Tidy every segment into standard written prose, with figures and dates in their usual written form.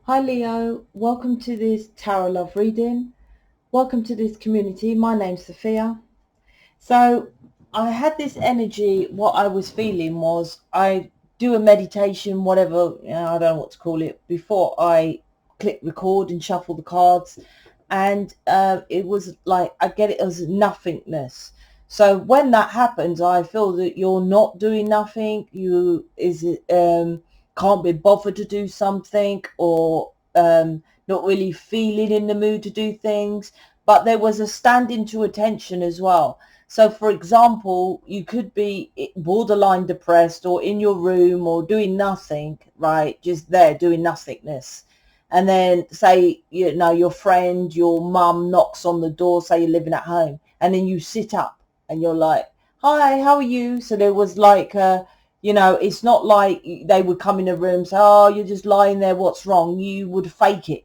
Hi Leo, welcome to this Tarot Love reading. Welcome to this community. My name's Sophia. So I had this energy, what I was feeling was I do a meditation, whatever, I don't know what to call it, before I click record and shuffle the cards. And it was like, I get it as nothingness. So when that happens, I feel that you're not doing nothing. Can't be bothered to do something, or not really feeling in the mood to do things. But there was a standing to attention as well. So, for example, you could be borderline depressed or in your room or doing nothing, right? Just there doing nothingness. And then say, your friend, your mum knocks on the door, say you're living at home, and then you sit up and you're like, hi, how are you? So there was like, it's not like they would come in a room, say, oh, you're just lying there, what's wrong? You would fake it.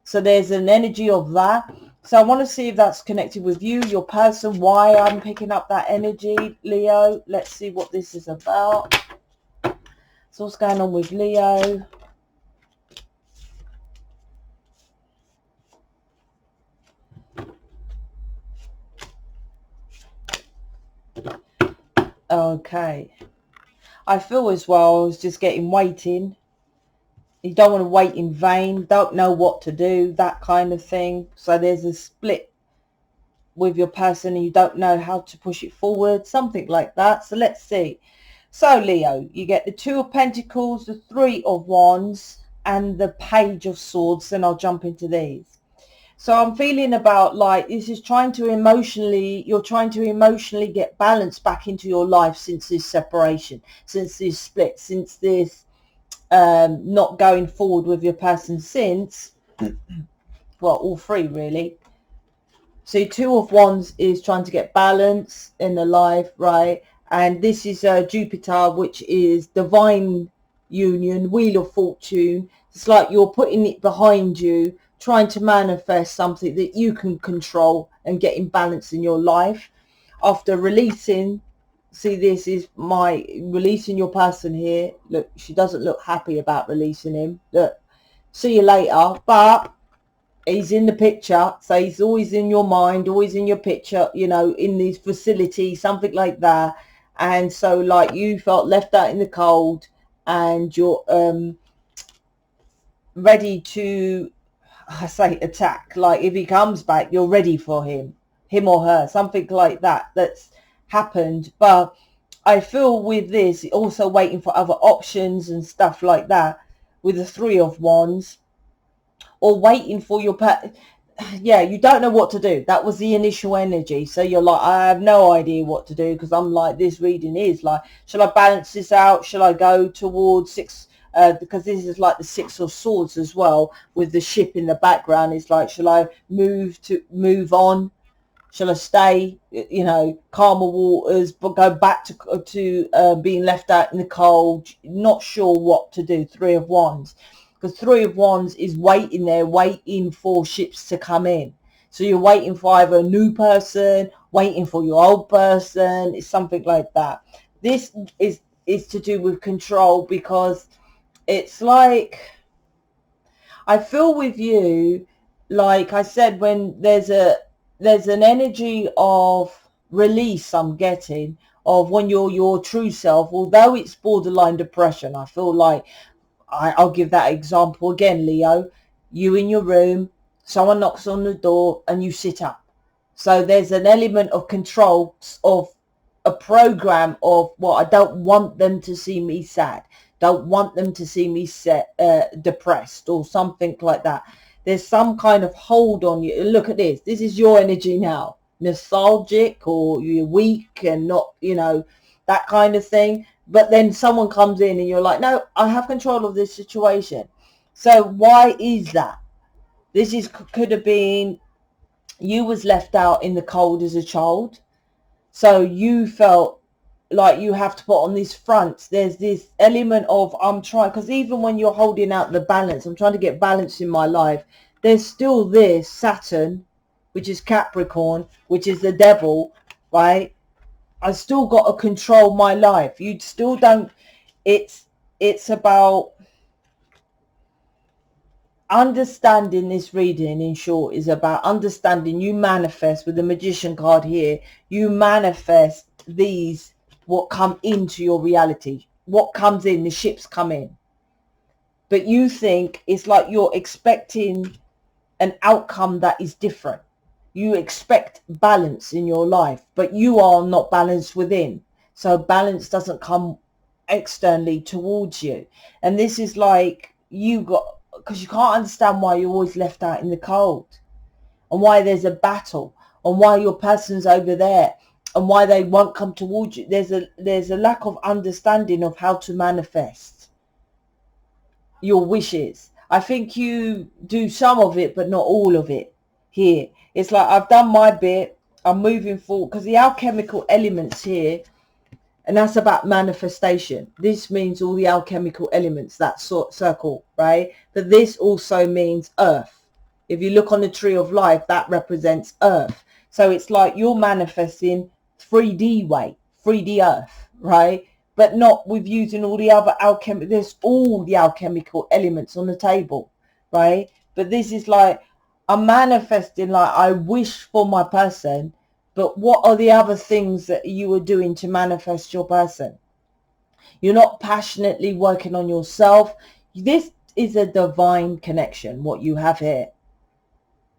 So there's an energy of that. So I want to see if that's connected with you, your person, why I'm picking up that energy, Leo. Let's see what this is about. So what's going on with Leo? Okay. I feel as well, I was just getting waiting. You don't want to wait in vain, don't know what to do, that kind of thing. So there's a split with your person and you don't know how to push it forward, something like that. So let's see. So Leo, you get the Two of Pentacles, the Three of Wands, and the Page of Swords. Then I'll jump into these. So I'm feeling about like this is you're trying to emotionally get balance back into your life since this separation, since this split, since this not going forward with your person since, well, all three really. So Two of Wands is trying to get balance in the life, right? And this is Jupiter, which is divine union, wheel of fortune. It's like you're putting it behind you, trying to manifest something that you can control and get in balance in your life. After releasing, see, this is my releasing your person here. Look, she doesn't look happy about releasing him. Look, see you later. But he's in the picture, so he's always in your mind, always in your picture, in these facilities, something like that. And so like you felt left out in the cold and you're ready to, I say, attack. Like if he comes back, you're ready for him or her, something like that that's happened. But I feel with this also waiting for other options and stuff like that with the Three of Wands, or waiting for your yeah, you don't know what to do. That was the initial energy. So you're like, I have no idea what to do, because I'm like, this reading is like, shall I balance this out? Shall I go towards six? Because this is like the Six of Swords as well, with the ship in the background. It's like, shall I move on? Shall I stay, calmer waters, but go back to being left out in the cold? Not sure what to do. Three of Wands. Because Three of Wands is waiting there, waiting for ships to come in. So you're waiting for either a new person, waiting for your old person. It's something like that. This is to do with control, because it's like, I feel with you, like I said, when there's an energy of release I'm getting, of when you're your true self, although it's borderline depression. I feel like I'll give that example again, Leo. You in your room, someone knocks on the door and you sit up. So there's an element of control, of a program of, well, I don't want them to see me sad. Don't want them to see me depressed or something like that. There's some kind of hold on you. Look at this. This is your energy now. Nostalgic, or you're weak and not, that kind of thing. But then someone comes in and you're like, no, I have control of this situation. So why is that? This could have been you was left out in the cold as a child. So you felt like you have to put on these fronts. There's this element of, I'm trying, because even when you're holding out the balance, I'm trying to get balance in my life. There's still this Saturn, which is Capricorn, which is the devil, right? I still got to control my life. You still don't. It's about, understanding this reading, in short, is about understanding. You manifest with the Magician card here. You manifest these, what come into your reality. What comes in, the ships come in. But you think it's like you're expecting an outcome that is different. You expect balance in your life, but you are not balanced within. So balance doesn't come externally towards you. And this is like because you can't understand why you're always left out in the cold, and why there's a battle, and why your person's over there, and why they won't come towards you. There's a lack of understanding of how to manifest your wishes. I think you do some of it, but not all of it here. It's like, I've done my bit, I'm moving forward, because the alchemical elements here, and that's about manifestation. This means all the alchemical elements, that circle, right? But this also means earth. If you look on the tree of life, that represents earth. So it's like you're manifesting 3D way, 3D earth, right? But not with using all the other alchemical. There's all the alchemical elements on the table, right? But this is like, I'm manifesting, like, I wish for my person, but what are the other things that you are doing to manifest your person? You're not passionately working on yourself. This is a divine connection, what you have here.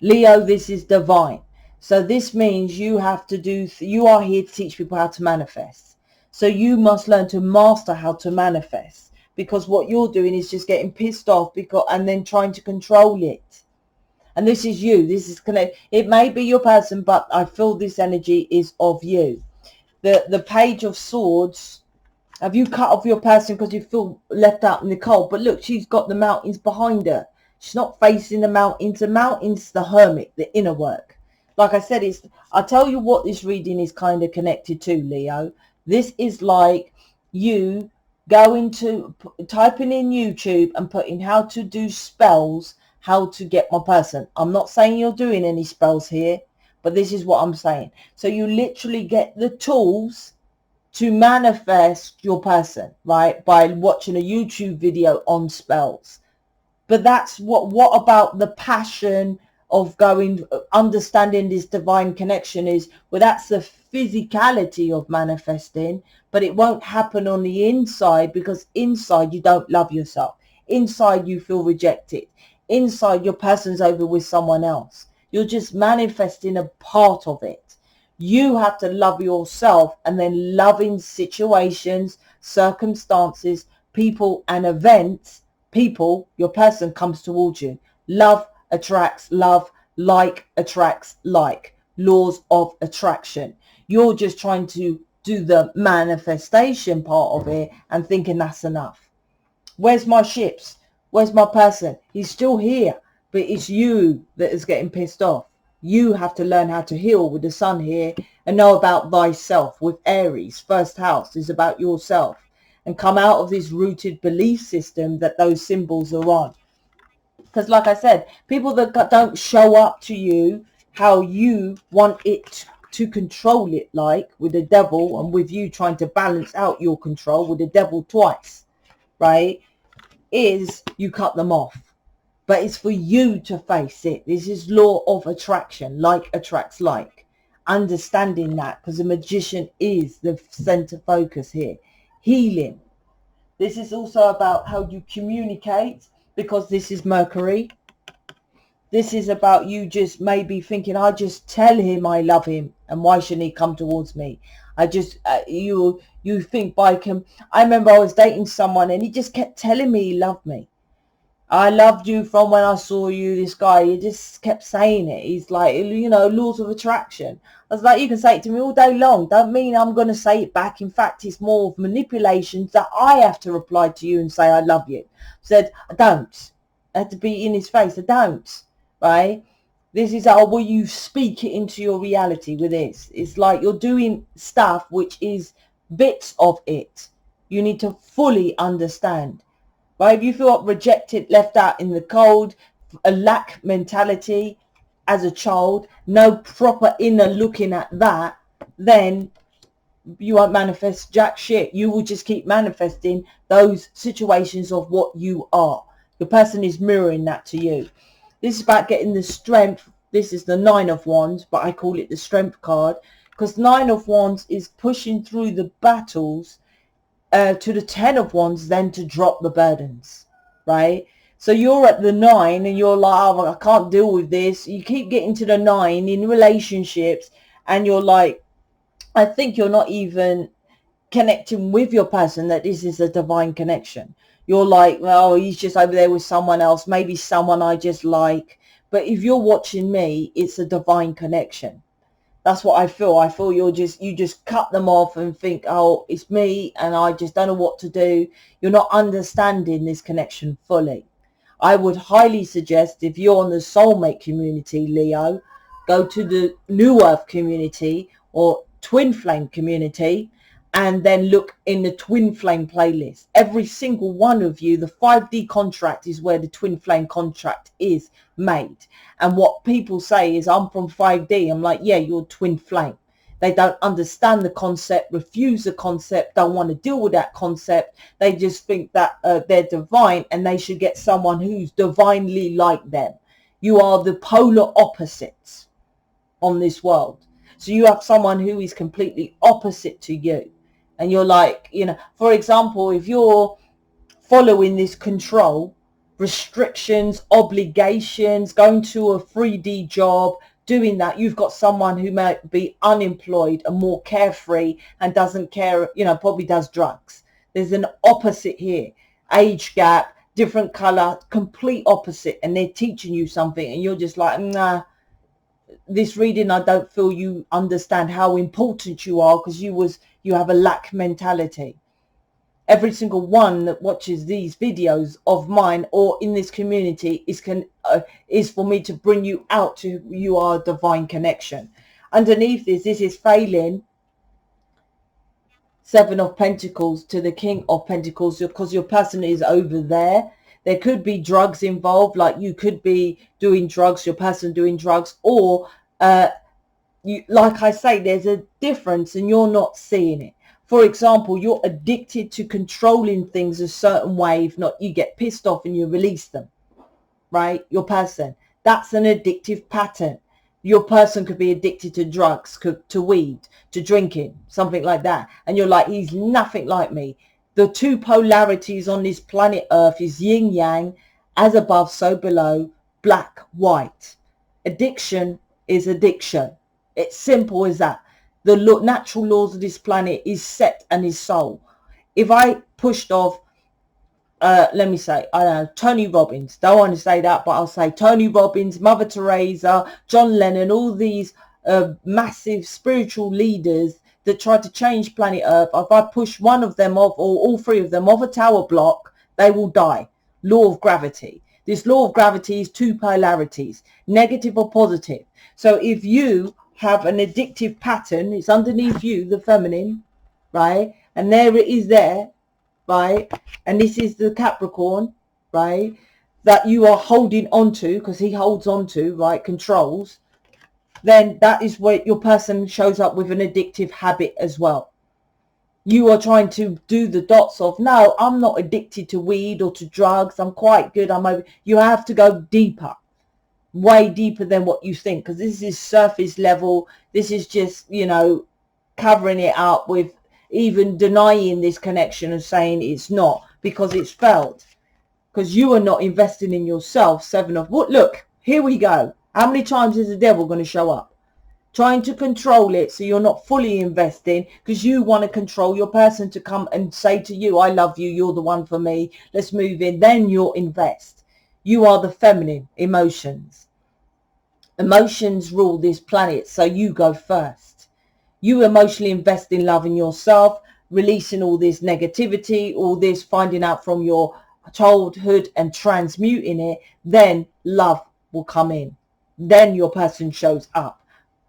Leo, this is divine. So this means you have to do, you are here to teach people how to manifest. So you must learn to master how to manifest, because what you're doing is just getting pissed off and then trying to control it. And this is you. This is connect. It may be your person, but I feel this energy is of you. The Page of Swords. Have you cut off your person because you feel left out in the cold? But look, she's got the mountains behind her. She's not facing the mountains. The mountains, the hermit, the inner work. Like I said, I'll tell you what this reading is kind of connected to, Leo. This is like you going to typing in YouTube and putting how to do spells, how to get my person. I'm not saying you're doing any spells here, but this is what I'm saying. So you literally get the tools to manifest your person, right? By watching a YouTube video on spells. But that's what about the passion of understanding this divine connection is, well, that's the physicality of manifesting, but it won't happen on the inside, because inside you don't love yourself. Inside you feel rejected. Inside your person's over with someone else. You're just manifesting a part of it. You have to love yourself, and then loving situations, circumstances, people and events. Your person comes towards you. Love attracts love, like attracts like. Laws of attraction. You're just trying to do the manifestation part of it and thinking that's enough. Where's my ships? Where's my person? He's still here, but it's you that is getting pissed off. You have to learn how to heal with the sun here and know about thyself. With Aries, first house is about yourself, and come out of this rooted belief system that those symbols are on. Because like I said, people that don't show up to you how you want it to control it, like with the devil, and with you trying to balance out your control with the devil twice, right, is you cut them off. But it's for you to face it. This is law of attraction. Like attracts like. Understanding that, because the magician is the center focus here. Healing. This is also about how you communicate, because this is Mercury. This is about you just maybe thinking, I just tell him I love him, and why shouldn't he come towards me? I just, you think I remember I was dating someone and he just kept telling me he loved me. I loved you from when I saw you, this guy. He just kept saying it. He's like, laws of attraction. I was like, you can say it to me all day long. Don't mean I'm going to say it back. In fact, it's more of manipulations that I have to reply to you and say, I love you. I said, I don't. I had to be in his face. I don't. Right? This is how will you speak it into your reality with this. It's like you're doing stuff which is bits of it. You need to fully understand. Right? If you feel rejected, left out in the cold, a lack mentality as a child, no proper inner looking at that, then you won't manifest jack shit. You will just keep manifesting those situations of what you are. Your person is mirroring that to you. This is about getting the strength. This is the 9 of Wands, but I call it the strength card, because 9 of Wands is pushing through the battles to the 10 of Wands, then to drop the burdens, right? So you're at the 9 and you're like, oh, I can't deal with this. You keep getting to the 9 in relationships and you're like, I think you're not even connecting with your person, that this is a divine connection. You're like, well, he's just over there with someone else, maybe someone I just like. But if you're watching me, it's a divine connection. That's what I feel. I feel you just cut them off and think, oh, it's me and I just don't know what to do. You're not understanding this connection fully. I would highly suggest, if you're on the soulmate community, Leo, go to the New Earth community or Twin Flame community, and then look in the Twin Flame playlist. Every single one of you, the 5D contract is where the Twin Flame contract is made. And what people say is, I'm from 5D. I'm like, yeah, you're Twin Flame. They don't understand the concept, refuse the concept, don't want to deal with that concept. They just think that they're divine and they should get someone who's divinely like them. You are the polar opposites on this world. So you have someone who is completely opposite to you. And you're like, you know, for example, if you're following this control, restrictions, obligations, going to a 3D job, doing that, you've got someone who might be unemployed and more carefree and doesn't care, you know, probably does drugs. There's an opposite here. Age gap, different color, complete opposite. And they're teaching you something and you're just like, nah, this reading, I don't feel you understand how important you are, because you have a lack mentality. Every single one that watches these videos of mine or in this community is for me to bring you out to you are a divine connection. Underneath this is failing. 7 of Pentacles to the King of Pentacles, because your person is over there. There could be drugs involved, like you could be doing drugs, your person doing drugs, or like I say, there's a difference and you're not seeing it. For example, you're addicted to controlling things a certain way. If not, you get pissed off and you release them, right? Your person. That's an addictive pattern. Your person could be addicted to drugs, to weed, to drinking, something like that. And you're like, he's nothing like me. The two polarities on this planet Earth is yin yang, as above, so below, black, white. Addiction is addiction. It's simple as that. The natural laws of this planet is set and is soul. If I pushed off, let me say, I don't know, Tony Robbins, don't want to say that, but I'll say Tony Robbins, Mother Teresa, John Lennon, all these massive spiritual leaders that tried to change planet Earth, if I push one of them off, or all three of them off a tower block, they will die. Law of gravity. This law of gravity is two polarities, negative or positive. So if you have an addictive pattern, it's underneath you, the feminine, right? And there it is there, right? And this is the Capricorn, right? That you are holding on to, because he holds on to, right? Controls. Then that is where your person shows up with an addictive habit as well. You are trying to do the dots of, no, I'm not addicted to weed or to drugs. I'm quite good. I'm over. You have to go deeper. Way deeper than what you think, because this is surface level. This is just, you know, covering it up with even denying this connection and saying it's not, because it's failed, because you are not investing in yourself. 7 of what? Look, here we go. How many times is the devil going to show up trying to control it, so you're not fully investing, because you want to control your person to come and say to you, I love you, you're the one for me, let's move in. Then you'll invest. You are the feminine emotions. Emotions rule this planet, so you go first. You emotionally invest in loving yourself, releasing all this negativity, all this finding out from your childhood and transmuting it. Then love will come in. Then your person shows up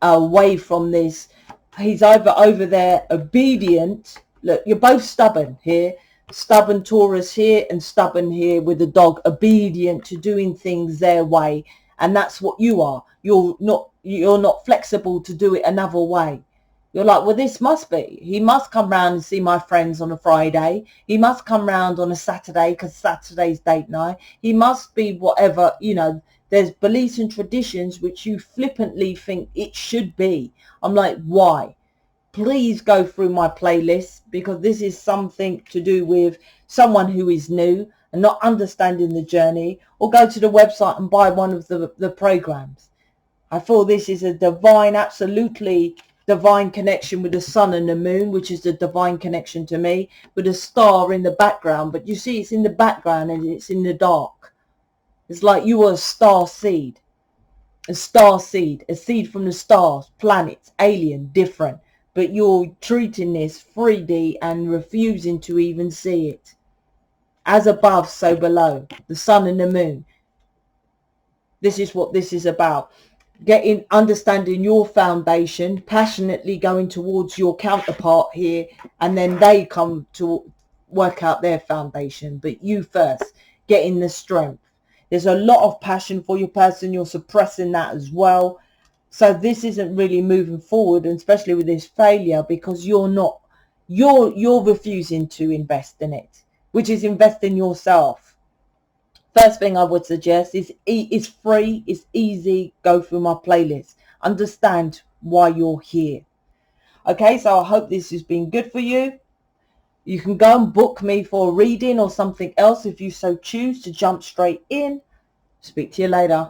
away from this. He's over there, obedient. Look, you're both stubborn here. Stubborn Taurus here and stubborn here with the dog, obedient to doing things their way. And that's what you are. You're not flexible to do it another way. You're like, well, this must be. He must come round and see my friends on a Friday. He must come round on a Saturday because Saturday's date night. He must be whatever, you know. There's beliefs and traditions which you flippantly think it should be. I'm like, why? Please go through my playlist, because this is something to do with someone who is new and not understanding the journey, or go to the website and buy one of the programs. I feel this is a divine, absolutely divine connection with the sun and the moon, which is the divine connection to me, with a star in the background. But you see, it's in the background and it's in the dark. It's like you are a star seed, a seed from the stars, planets, alien, different. But you're treating this 3D and refusing to even see it. As above, so below. The sun and the moon. This is what this is about. Understanding your foundation, passionately going towards your counterpart here, and then they come to work out their foundation. But you first, getting the strength. There's a lot of passion for your person. You're suppressing that as well. So this isn't really moving forward, and especially with this failure, because you're refusing to invest in it, which is invest in yourself. First thing I would suggest is it's free, it's easy. Go through my playlist. Understand why you're here. Okay, so I hope this has been good for you. You can go and book me for a reading or something else if you so choose to jump straight in. Speak to you later.